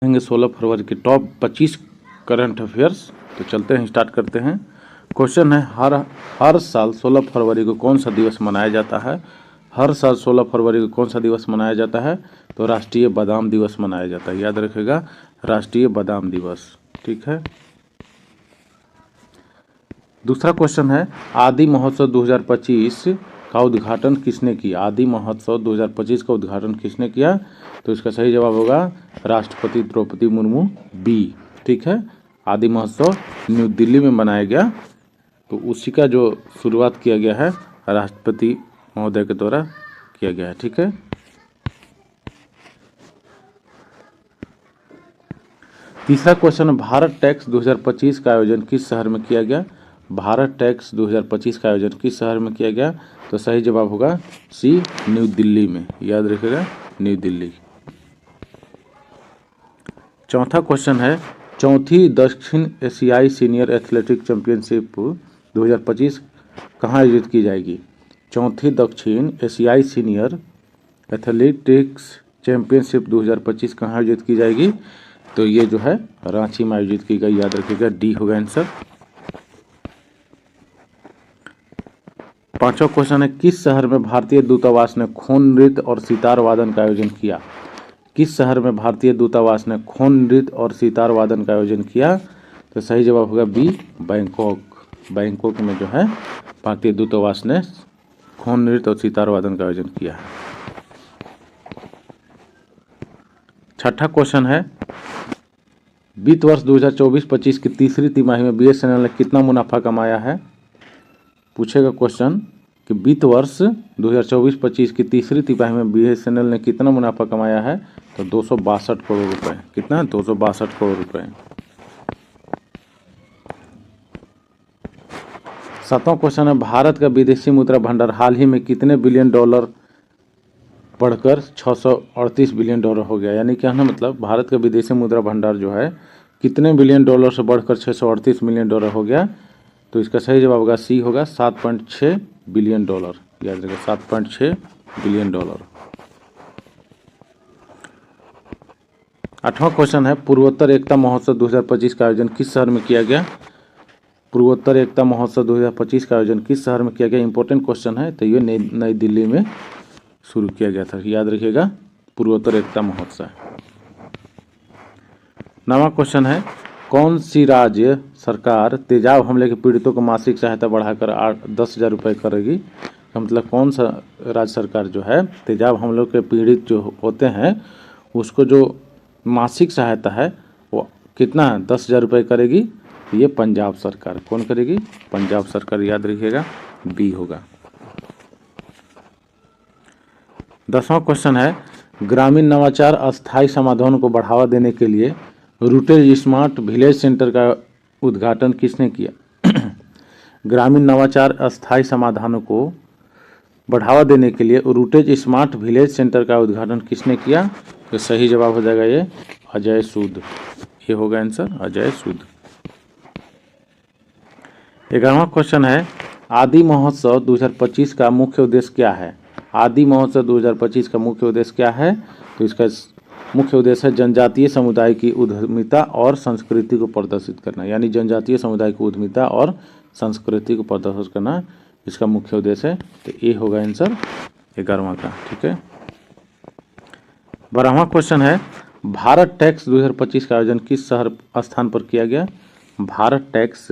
देखेंगे 16 फरवरी के top 25 current affairs. तो चलते हैं, स्टार्ट करते हैं। क्वेश्चन है, हर साल 16 फरवरी को कौन सा दिवस मनाया जाता है? हर साल 16 फरवरी को कौन सा दिवस मनाया जाता है? तो राष्ट्रीय बादाम दिवस मनाया जाता है। याद रखिएगा, राष्ट्रीय बादाम दिवस। ठीक है। दूसरा क्वेश्चन है, आदि महोत्सव 2025 का उद्घाटन किसने किया? आदि महोत्सव 2025 का उद्घाटन किसने किया? तो इसका सही जवाब होगा राष्ट्रपति द्रौपदी मुर्मू, बी। ठीक है। आदि महोत्सव न्यू दिल्ली में मनाया गया, तो उसी का जो शुरुआत किया गया है राष्ट्रपति महोदय के द्वारा किया गया है। ठीक है। तीसरा क्वेश्चन, भारत टैक्स 2025 का आयोजन किस शहर में किया गया? भारत टैक्स 2025 का आयोजन किस शहर में किया गया? तो सही जवाब होगा सी, न्यू दिल्ली में। याद रखिएगा, न्यू दिल्ली। चौथा क्वेश्चन है, चौथी दक्षिण एशियाई सीनियर एथलेटिक चैंपियनशिप 2025 कहाँ आयोजित की जाएगी? चौथी दक्षिण एशियाई सीनियर एथलेटिक्स चैंपियनशिप 2025 कहाँ आयोजित की जाएगी? तो ये जो है रांची में आयोजित की गई। याद रखिएगा, डी होगा आंसर। पांचवा क्वेश्चन है, किस शहर में भारतीय दूतावास ने खोन नृत्य और सितार वादन का आयोजन किया? किस शहर में भारतीय दूतावास ने खोन नृत्य और सितार वादन का आयोजन किया? तो सही जवाब होगा बी, बैंकॉक। बैंकॉक में जो है भारतीय दूतावास ने खोन नृत्य और सितार वादन का आयोजन किया है। छठा क्वेश्चन है, वित्त वर्ष 2024-25 की तीसरी तिमाही में बीएसएनएल ने कितना मुनाफा कमाया है? पूछेगा क्वेश्चन कि वित्त वर्ष 2024-25 की तीसरी तिमाही में बीएसएनएल ने कितना मुनाफा कमाया है? तो 262 करोड़ रुपए। कितना? 262 करोड़ रुपए। सातवां क्वेश्चन है, भारत का विदेशी मुद्रा भंडार हाल ही में कितने बिलियन डॉलर बढ़कर 638 बिलियन डॉलर हो गया? यानी क्या है मतलब, भारत का विदेशी मुद्रा भंडार जो है कितने बिलियन डॉलर से बढ़कर 638 मिलियन डॉलर हो गया? तो इसका सही जवाब होगा सी, होगा 7.6 बिलियन डॉलर। याद रखिएगा, 7.6 बिलियन डॉलर। आठवां क्वेश्चन है, पूर्वोत्तर एकता महोत्सव 2025 का आयोजन किस शहर में किया गया? पूर्वोत्तर एकता महोत्सव 2025 का आयोजन किस शहर में किया गया? इंपॉर्टेंट क्वेश्चन है। तो ये नई दिल्ली में शुरू किया गया था। याद रखिएगा, पूर्वोत्तर एकता महोत्सव। नवा क्वेश्चन है, कौन सी राज्य सरकार तेजाब हमले के पीड़ितों को मासिक सहायता बढ़ाकर 10,000 रुपये करेगी? मतलब कौन सा राज्य सरकार जो है तेजाब हमलों के पीड़ित जो होते हैं उसको जो मासिक सहायता है वो कितना 10,000 रुपये करेगी? ये पंजाब सरकार। कौन करेगी? पंजाब सरकार। याद रखिएगा, बी होगा। 10वां क्वेश्चन है, ग्रामीण नवाचार अस्थायी समाधान को बढ़ावा देने के लिए रूटेज स्मार्ट विलेज सेंटर का उद्घाटन किसने किया? ग्रामीण नवाचार अस्थायी समाधानों को बढ़ावा देने के लिए रूटेज स्मार्ट विलेज सेंटर का उद्घाटन किसने किया? तो सही जवाब हो जाएगा ये अजय सूद। ये होगा आंसर, अजय सूद। 11वां क्वेश्चन है, आदि महोत्सव 2025 का मुख्य उद्देश्य क्या है? आदि महोत्सव 2025 का मुख्य उद्देश्य क्या है? तो इसका मुख्य उद्देश्य है जनजातीय समुदाय की उद्यमिता और संस्कृति को प्रदर्शित करना। यानी जनजातीय समुदाय की उद्यमिता और संस्कृति को प्रदर्शित करना इसका मुख्य उद्देश्य है। तो ये होगा आंसर 11वां का। ठीक है। 12वां क्वेश्चन है, भारत टैक्स 2025 का आयोजन किस शहर स्थान पर किया गया? भारत टैक्स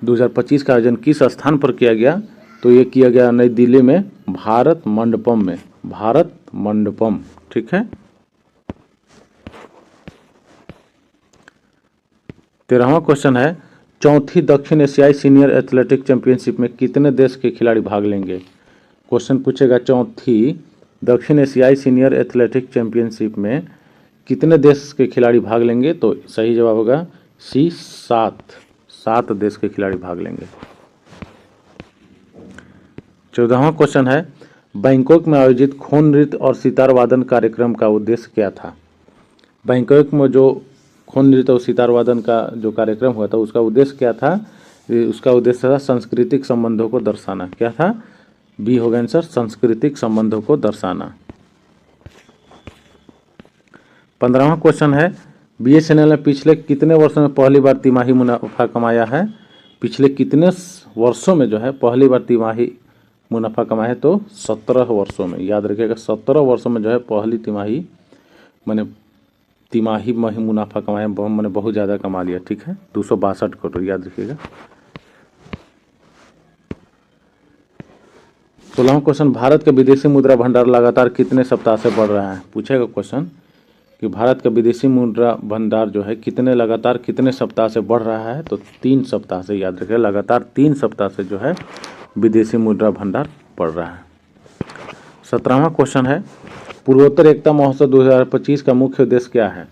2025 का आयोजन किस स्थान पर किया गया? तो ये किया गया नई दिल्ली में भारत मंडपम में। भारत मंडपम। ठीक है। 13वां क्वेश्चन है, चौथी दक्षिण एशियाई सीनियर एथलेटिक चैंपियनशिप में कितने देश के खिलाड़ी भाग लेंगे? क्वेश्चन पूछेगा, चौथी दक्षिण एशियाई सीनियर एथलेटिक चैंपियनशिप में कितने देश के खिलाड़ी भाग लेंगे? तो सही जवाब होगा सी, 7 देश के खिलाड़ी भाग लेंगे। 14वां क्वेश्चन है, बैंकॉक में आयोजित खोन नृत्य और सितार वादन कार्यक्रम का उद्देश्य क्या था? बैंकॉक में जो खोन नृत्य और सितार वादन का जो कार्यक्रम हुआ था उसका उद्देश्य क्या था? उसका उद्देश्य था सांस्कृतिक संबंधों को दर्शाना। क्या था? बी होगा आंसर, सांस्कृतिक संबंधों को दर्शाना। 15वां क्वेश्चन है, BSNL ने पिछले कितने वर्षों में पहली बार तिमाही मुनाफा कमाया है? पिछले कितने वर्षों में जो है पहली बार तिमाही मुनाफा कमाया है? तो 17 वर्षों में। याद रखिएगा 17 वर्षों में जो है पहली तिमाही मुनाफा कमाया, मैंने बहुत ज़्यादा कमा लिया। ठीक है, 262 करोड़, याद रखिएगा। 16वां क्वेश्चन, भारत का विदेशी मुद्रा भंडार लगातार कितने सप्ताह से बढ़ रहा है? पूछेगा क्वेश्चन कि भारत का विदेशी मुद्रा भंडार जो है लगातार कितने सप्ताह से बढ़ रहा है? तो 3 सप्ताह से। याद रखिएगा लगातार 3 सप्ताह से जो है विदेशी मुद्रा भंडार बढ़ रहा है। 17वां क्वेश्चन है, पूर्वोत्तर एकता महोत्सव 2025 का मुख्य उद्देश्य क्या है?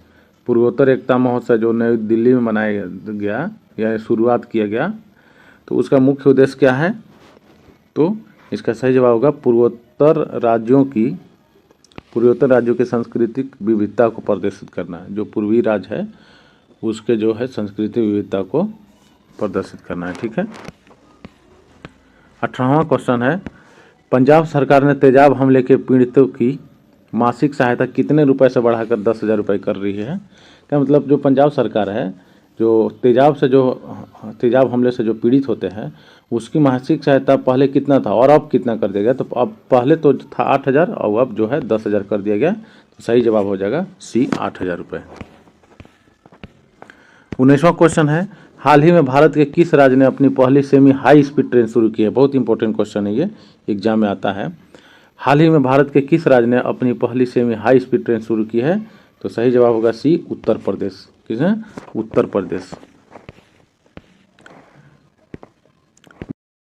पूर्वोत्तर एकता महोत्सव जो नई दिल्ली में मनाया गया या शुरुआत किया गया, तो उसका मुख्य उद्देश्य क्या है? तो इसका सही जवाब होगा पूर्वोत्तर राज्यों की सांस्कृतिक विविधता को प्रदर्शित करना। जो पूर्वी राज्य है उसके जो है सांस्कृतिक विविधता को प्रदर्शित करना है। ठीक है। 18वां क्वेश्चन है, पंजाब सरकार ने तेजाब हमले के पीड़ितों की मासिक सहायता कितने रुपए से बढ़ाकर 10,000 रुपये कर रही है? क्या मतलब जो पंजाब सरकार है जो तेजाब हमले से जो पीड़ित होते हैं उसकी मासिक सहायता पहले कितना था और अब कितना कर दिया गया? तो अब पहले तो था 8,000 और अब जो है 10,000 कर दिया गया। तो सही जवाब हो जाएगा सी, 8,000 रुपये। 19वां क्वेश्चन है, हाल ही में भारत के किस राज्य ने अपनी पहली सेमी हाई स्पीड ट्रेन शुरू की है? बहुत इंपॉर्टेंट क्वेश्चन है, ये एग्जाम में आता है। हाल ही में भारत के किस राज्य ने अपनी पहली सेमी हाई स्पीड ट्रेन शुरू की है? तो सही जवाब होगा सी, उत्तर प्रदेश। किस है? उत्तर प्रदेश।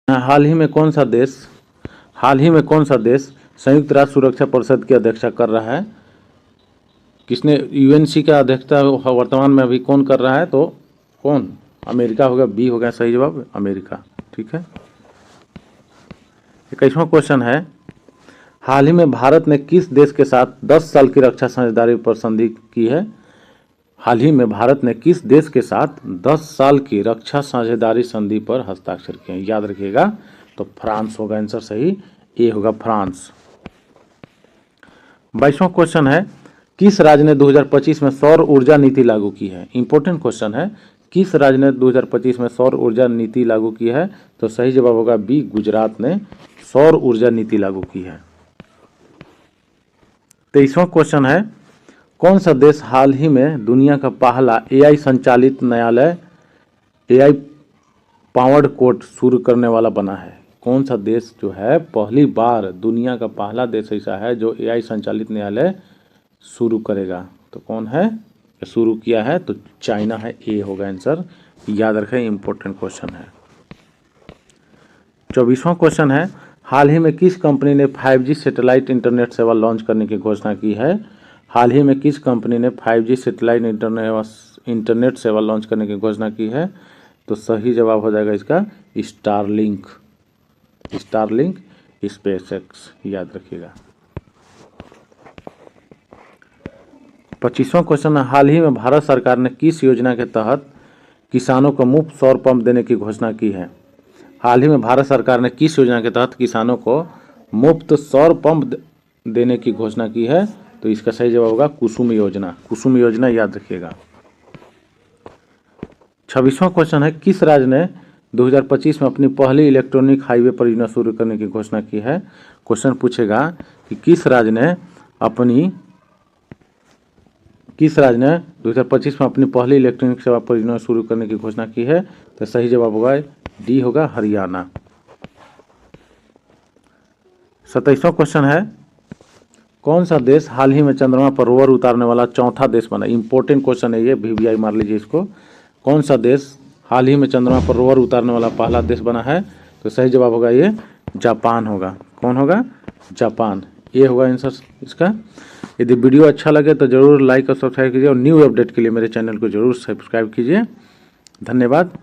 हाल ही में कौन सा देश संयुक्त राष्ट्र सुरक्षा परिषद की अध्यक्षता कर रहा है? किसने यूएनसी का अध्यक्षता वर्तमान में अभी कौन कर रहा है? तो कौन? अमेरिका होगा, बी होगा सही जवाब, अमेरिका। ठीक है। 21वां क्वेश्चन है, हाल ही में भारत ने किस देश के साथ 10 साल की रक्षा साझेदारी पर संधि की है? हाल ही में भारत ने किस देश के साथ 10 साल की रक्षा साझेदारी संधि पर हस्ताक्षर किए हैं? याद रखिएगा तो फ्रांस होगा आंसर सही, ए होगा फ्रांस। 22वां क्वेश्चन है, किस राज्य ने 2025 में सौर ऊर्जा नीति लागू की है? इंपॉर्टेंट क्वेश्चन है, किस राज्य ने 2025 में सौर ऊर्जा नीति लागू की है? तो सही जवाब होगा बी, गुजरात ने सौर ऊर्जा नीति लागू की है। 23वां क्वेश्चन है, कौन सा देश हाल ही में दुनिया का पहला AI संचालित न्यायालय AI पावर्ड कोर्ट शुरू करने वाला बना है? कौन सा देश जो है पहली बार दुनिया का पहला देश ऐसा है जो AI संचालित न्यायालय शुरू करेगा? तो कौन है शुरू किया है? तो चाइना है, ए होगा आंसर। याद रखें, इंपॉर्टेंट क्वेश्चन है। 24वां क्वेश्चन है, हाल ही में किस कंपनी ने 5G सैटेलाइट इंटरनेट सेवा लॉन्च करने की घोषणा की है? हाल ही में किस कंपनी ने 5G सैटेलाइट इंटरनेट सेवा लॉन्च करने की घोषणा की है? तो सही जवाब हो जाएगा इसका स्टारलिंक स्पेसएक्स। याद रखिएगा। 25वां क्वेश्चन है, हाल ही में भारत सरकार ने किस योजना के तहत किसानों को मुफ्त सौर पंप देने की घोषणा की है? हाल ही में भारत सरकार ने किस योजना के तहत किसानों को मुफ्त सौर पंप देने की घोषणा की है? तो इसका सही जवाब होगा कुसुम योजना। याद रखिएगा। 26वां क्वेश्चन है, किस राज्य ने 2025 में अपनी पहली इलेक्ट्रॉनिक हाईवे परियोजना शुरू करने की घोषणा की है? क्वेश्चन पूछेगा कि किस राज्य ने 2025 में अपनी पहली इलेक्ट्रॉनिक सेवा परियोजना शुरू करने की घोषणा की है? तो सही जवाब होगा डी होगा, हरियाणा। 27वां क्वेश्चन है, कौन सा देश हाल ही में चंद्रमा पर रोवर उतारने वाला चौथा देश बना? इंपॉर्टेंट क्वेश्चन है ये, VVI मार लीजिए इसको। कौन सा देश हाल ही में चंद्रमा पर रोवर उतारने वाला पहला देश बना है? तो सही जवाब होगा ये जापान होगा। कौन होगा? जापान, ये होगा आंसर इसका। यदि वीडियो अच्छा लगे तो जरूर लाइक और सब्सक्राइब कीजिए और न्यू अपडेट के लिए मेरे चैनल को जरूर सब्सक्राइब कीजिए। धन्यवाद।